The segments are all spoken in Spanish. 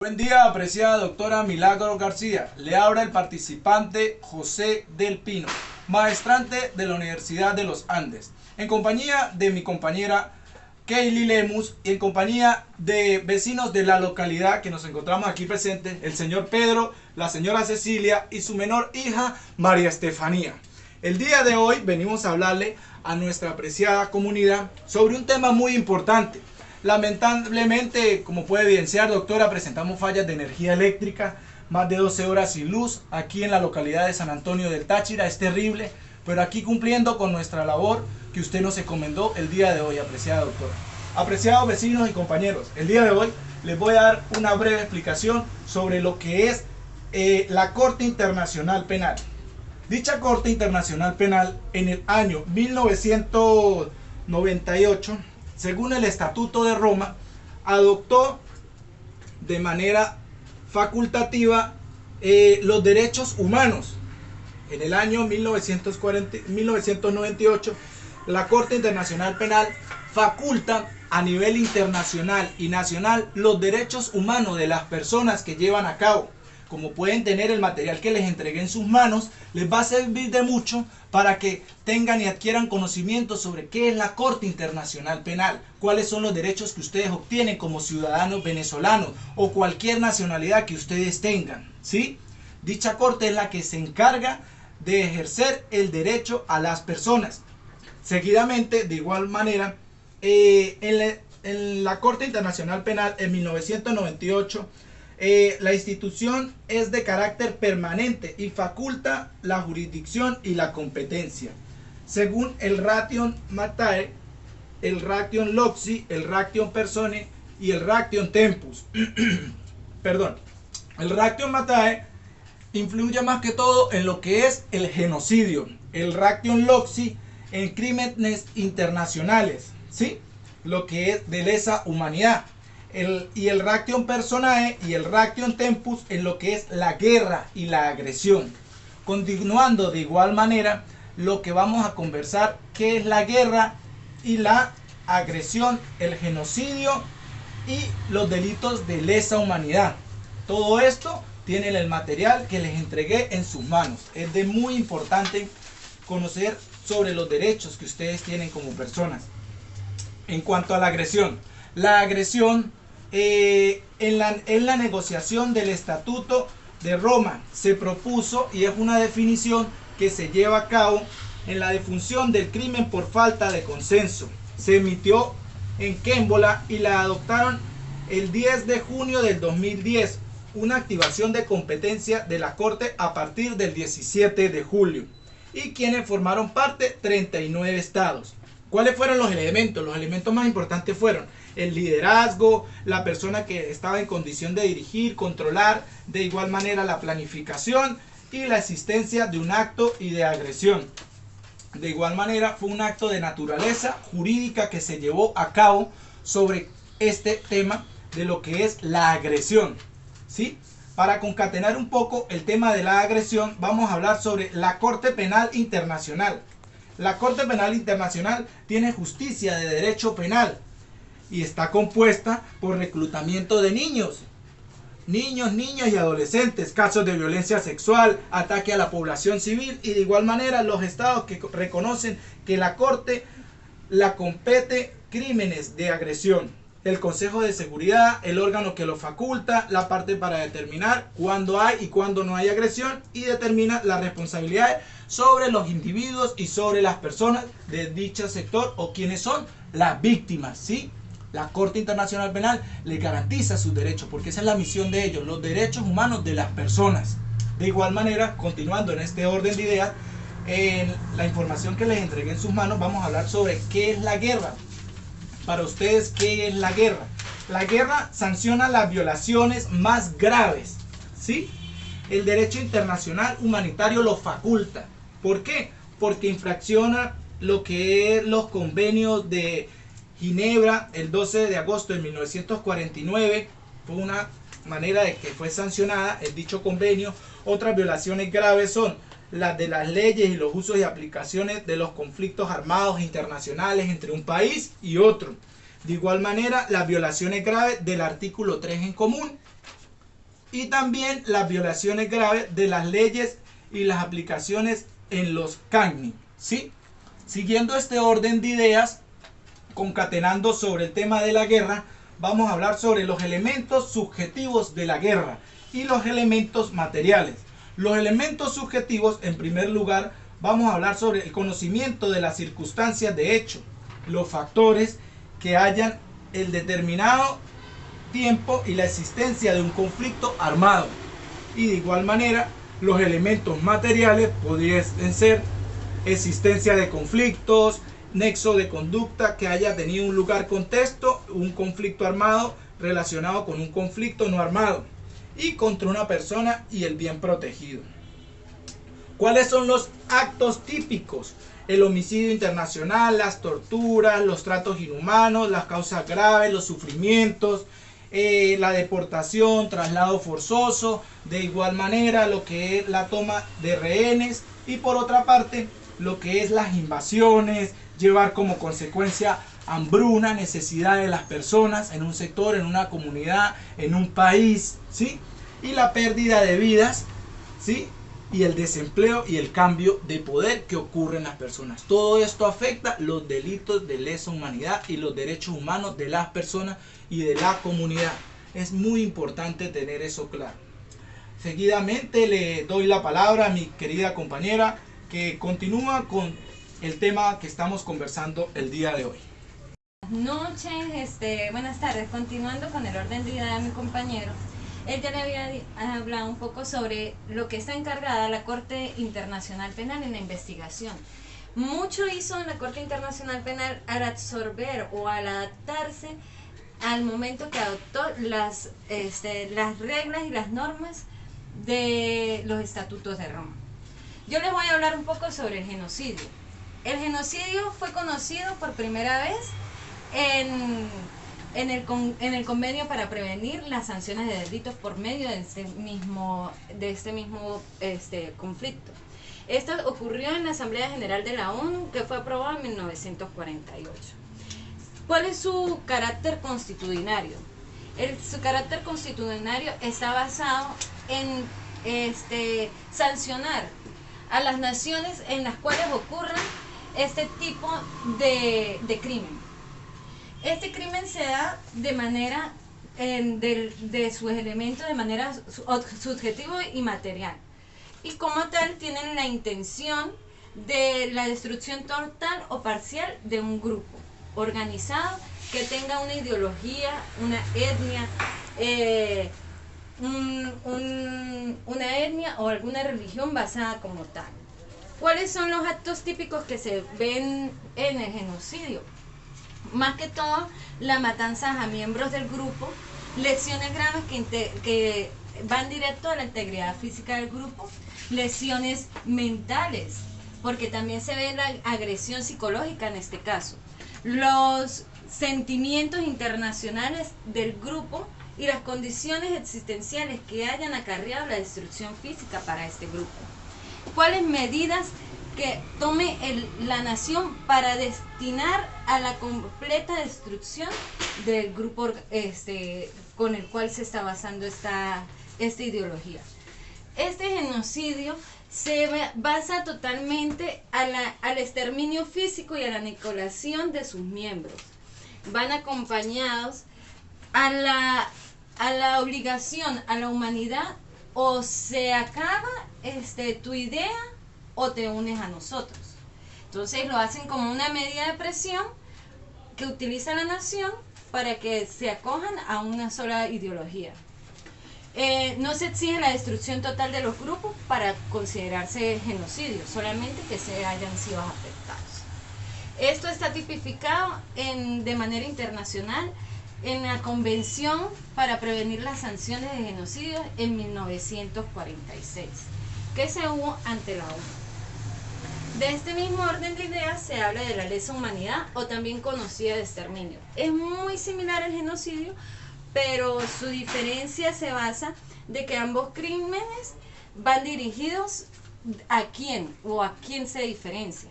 Buen día, apreciada doctora Milagro García. Le habla el participante José del Pino, maestrante de la Universidad de los Andes, en compañía de mi compañera Kaylee Lemus y en compañía de vecinos de la localidad que nos encontramos aquí presentes, el señor Pedro, la señora Cecilia y su menor hija María Estefanía. El día de hoy venimos a hablarle a nuestra apreciada comunidad sobre un tema muy importante. Lamentablemente, como puede evidenciar, doctora, presentamos fallas de energía eléctrica, más de 12 horas sin luz aquí en la localidad de San Antonio del Táchira. Es terrible, pero aquí cumpliendo con nuestra labor que usted nos encomendó el día de hoy, apreciada doctora. Apreciados vecinos y compañeros, el día de hoy les voy a dar una breve explicación sobre lo que es la Corte Internacional Penal. Dicha Corte Internacional Penal, en el año 1998, según el Estatuto de Roma, adoptó de manera facultativa los derechos humanos. En el año 1998, la Corte Internacional Penal faculta a nivel internacional y nacional los derechos humanos de las personas que llevan a cabo. Como pueden tener el material que les entregué en sus manos, les va a servir de mucho para que tengan y adquieran conocimiento sobre qué es la Corte Internacional Penal, cuáles son los derechos que ustedes obtienen como ciudadanos venezolanos o cualquier nacionalidad que ustedes tengan, ¿sí? Dicha Corte es la que se encarga de ejercer el derecho a las personas. Seguidamente, de igual manera, en la Corte Internacional Penal en 1998, la institución es de carácter permanente y faculta la jurisdicción y la competencia. Según el Ration Matae, el Ration Loci, el Ration Persone y el Ration Tempus. Perdón. El Ration Matae influye más que todo en lo que es el genocidio. El Ration Loci en crímenes internacionales, ¿sí? Lo que es de lesa humanidad. Y el Ration Personae y el Ration Tempus en lo que es la guerra y la agresión. Continuando de igual manera, lo que vamos a conversar, qué es la guerra y la agresión, el genocidio y los delitos de lesa humanidad. Todo esto tienen el material que les entregué en sus manos. Es de muy importante conocer sobre los derechos que ustedes tienen como personas. En cuanto a la agresión en la negociación del Estatuto de Roma se propuso, y es una definición que se lleva a cabo en la defunción del crimen por falta de consenso. Se emitió en Kémbola y la adoptaron el 10 de junio del 2010, una activación de competencia de la Corte a partir del 17 de julio. Y quienes formaron parte, 39 estados. ¿Cuáles fueron los elementos? Los elementos más importantes fueron el liderazgo, la persona que estaba en condición de dirigir, controlar, de igual manera la planificación y la existencia de un acto y de agresión. De igual manera fue un acto de naturaleza jurídica que se llevó a cabo sobre este tema de lo que es la agresión, ¿sí? Para concatenar un poco el tema de la agresión, vamos a hablar sobre la Corte Penal Internacional. La Corte Penal Internacional tiene justicia de derecho penal y está compuesta por reclutamiento de niños, niñas y adolescentes, casos de violencia sexual, ataque a la población civil, y de igual manera los estados que reconocen que la Corte la compete crímenes de agresión. El Consejo de Seguridad, el órgano que lo faculta, la parte para determinar cuándo hay y cuándo no hay agresión, y determina las responsabilidades sobre los individuos y sobre las personas de dicho sector o quienes son las víctimas, ¿sí? La Corte Internacional Penal le garantiza sus derechos, porque esa es la misión de ellos, los derechos humanos de las personas. De igual manera, continuando en este orden de ideas, en la información que les entregué en sus manos, vamos a hablar sobre qué es la guerra. Para ustedes, ¿qué es la guerra? La guerra sanciona las violaciones más graves, ¿sí? El derecho internacional humanitario lo faculta. ¿Por qué? Porque infracciona lo que es los convenios de Ginebra el 12 de agosto de 1949. Fue una manera de que fue sancionada el dicho convenio. Otras violaciones graves son las de las leyes y los usos y aplicaciones de los conflictos armados internacionales entre un país y otro. De igual manera, las violaciones graves del artículo 3 en común y también las violaciones graves de las leyes y las aplicaciones en los CACNI, ¿sí? Siguiendo este orden de ideas, concatenando sobre el tema de la guerra, vamos a hablar sobre los elementos subjetivos de la guerra y los elementos materiales. Los elementos subjetivos, en primer lugar, vamos a hablar sobre el conocimiento de las circunstancias de hecho, los factores que hayan el determinado tiempo y la existencia de un conflicto armado. Y de igual manera, los elementos materiales podrían ser existencia de conflictos, nexo de conducta que haya tenido un lugar, contexto, un conflicto armado relacionado con un conflicto no armado y contra una persona y el bien protegido. ¿Cuáles son los actos típicos? El homicidio internacional, las torturas, los tratos inhumanos, las causas graves, los sufrimientos, la deportación, traslado forzoso, de igual manera lo que es la toma de rehenes y por otra parte lo que es las invasiones, llevar como consecuencia hambruna, necesidad de las personas en un sector, en una comunidad, en un país, ¿sí? Y la pérdida de vidas, ¿sí? Y el desempleo y el cambio de poder que ocurre en las personas. Todo esto afecta los delitos de lesa humanidad y los derechos humanos de las personas y de la comunidad. Es muy importante tener eso claro. Seguidamente le doy la palabra a mi querida compañera que continúa con el tema que estamos conversando el día de hoy. Buenas noches, buenas tardes. Continuando con el orden de idea de mi compañero, él ya le había hablado un poco sobre lo que está encargada la Corte Internacional Penal en la investigación. Mucho hizo en la Corte Internacional Penal al absorber o al adaptarse al momento que adoptó las reglas y las normas de los estatutos de Roma. Yo les voy a hablar un poco sobre el genocidio. El genocidio fue conocido por primera vez en el convenio para prevenir las sanciones de delitos por medio de este mismo conflicto. Esto ocurrió en la Asamblea General de la ONU, que fue aprobada en 1948. ¿Cuál es su carácter constitucionario? Su carácter constitucionario está basado en sancionar a las naciones en las cuales ocurran este tipo de crimen. Este crimen se da de manera de sus elementos de manera subjetiva y material, y como tal tienen la intención de la destrucción total o parcial de un grupo organizado que tenga una ideología, una etnia, una etnia o alguna religión basada como tal. ¿Cuáles son los actos típicos que se ven en el genocidio? Más que todo, la matanza a miembros del grupo, lesiones graves que van directo a la integridad física del grupo, lesiones mentales, porque también se ve la agresión psicológica en este caso, los sentimientos internacionales del grupo y las condiciones existenciales que hayan acarreado la destrucción física para este grupo. ¿Cuáles medidas que tome la nación para destinar a la completa destrucción del grupo con el cual se está basando esta ideología? Este genocidio se basa totalmente al exterminio físico y a la aniquilación de sus miembros. Van acompañados a la obligación a la humanidad: o se acaba tu idea o te unes a nosotros. Entonces lo hacen como una medida de presión que utiliza la nación para que se acojan a una sola ideología. No se exige la destrucción total de los grupos para considerarse genocidio, solamente que se hayan sido afectados. Esto está tipificado de manera internacional en la Convención para prevenir las sanciones de genocidio en 1946, que se hubo ante la ONU. De este mismo orden de ideas se habla de la lesa humanidad, o también conocida de exterminio. Es muy similar al genocidio, pero su diferencia se basa de que ambos crímenes van dirigidos a quién o a quién se diferencia.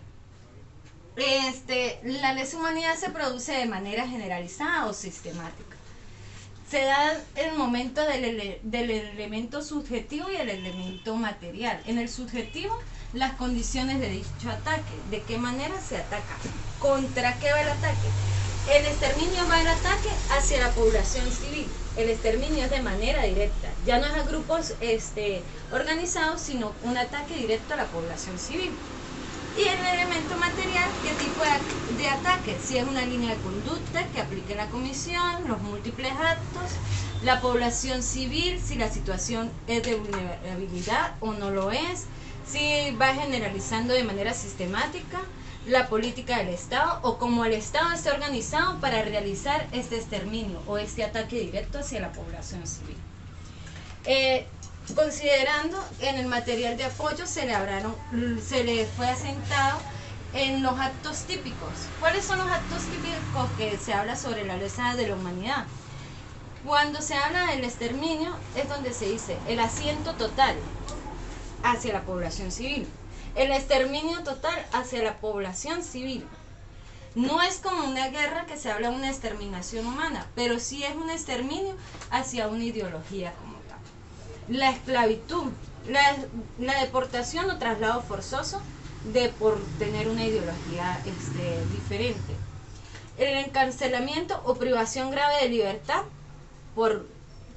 La lesa humanidad se produce de manera generalizada o sistemática. se da el momento del elemento subjetivo y el elemento material. En el subjetivo, las condiciones de dicho ataque, de qué manera se ataca, contra qué va el ataque. El exterminio va el ataque hacia la población civil. El exterminio es de manera directa, ya no es a grupos organizados, sino un ataque directo a la población civil. Y el elemento material, ¿qué tipo de ataque? Si es una línea de conducta que aplique la comisión, los múltiples actos, la población civil, si la situación es de vulnerabilidad o no lo es, si va generalizando de manera sistemática, la política del Estado o cómo el Estado está organizado para realizar este exterminio o este ataque directo hacia la población civil. Considerando en el material de apoyo se le fue asentado en los actos típicos. ¿Cuáles son los actos típicos que se habla sobre la lesa de la humanidad? Cuando se habla del exterminio es donde se dice el asiento total hacia la población civil, el exterminio total hacia la población civil. No es como una guerra que se habla de una exterminación humana, pero sí es un exterminio hacia una ideología como tal. La esclavitud, la deportación o traslado forzoso por tener una ideología diferente. El encarcelamiento o privación grave de libertad por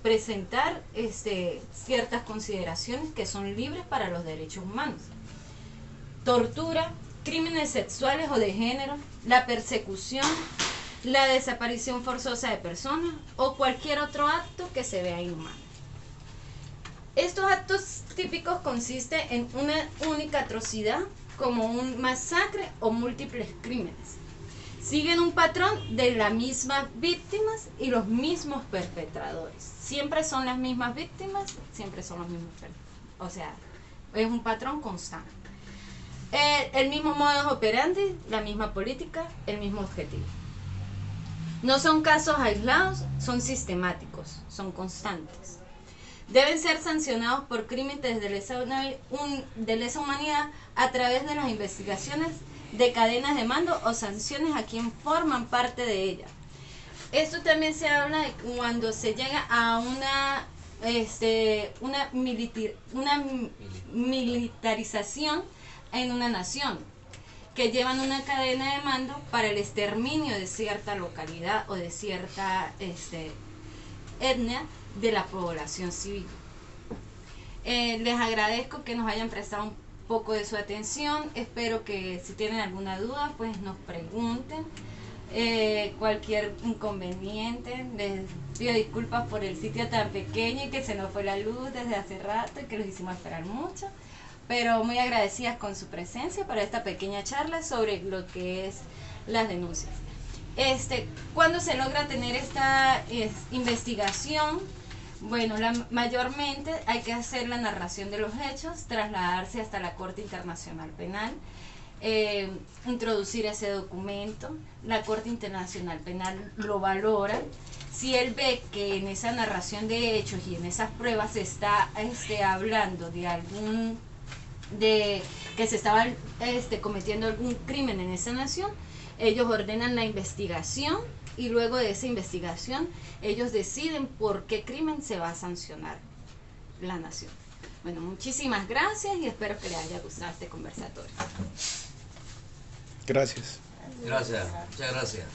presentar ciertas consideraciones que son libres para los derechos humanos. Tortura, crímenes sexuales o de género, la persecución, la desaparición forzosa de personas o cualquier otro acto que se vea inhumano. Estos actos típicos consisten en una única atrocidad, como un masacre o múltiples crímenes. Siguen un patrón de las mismas víctimas y los mismos perpetradores. Siempre son las mismas víctimas, siempre son los mismos perpetradores. O sea, es un patrón constante. El mismo modus operandi, la misma política, el mismo objetivo. No son casos aislados, son sistemáticos, son constantes. Deben ser sancionados por crímenes de lesa humanidad a través de las investigaciones de cadenas de mando o sanciones a quien forman parte de ella. Esto también se habla de cuando se llega a una militarización en una nación, que llevan una cadena de mando para el exterminio de cierta localidad o de cierta etnia de la población civil. Les agradezco que nos hayan prestado un poco de su atención. Espero que si tienen alguna duda pues nos pregunten. Cualquier inconveniente, les pido disculpas por el sitio tan pequeño y que se nos fue la luz desde hace rato y que los hicimos esperar mucho, pero muy agradecidas con su presencia para esta pequeña charla sobre lo que es las denuncias. ¿Cuándo se logra tener esta investigación? Bueno, mayormente hay que hacer la narración de los hechos, trasladarse hasta la Corte Internacional Penal, introducir ese documento, la Corte Internacional Penal lo valora. Si él ve que en esa narración de hechos y en esas pruebas se está hablando de que se estaba cometiendo algún crimen en esa nación, ellos ordenan la investigación y luego de esa investigación ellos deciden por qué crimen se va a sancionar la nación. Bueno, muchísimas gracias y espero que les haya gustado este conversatorio. Gracias. Gracias, muchas gracias.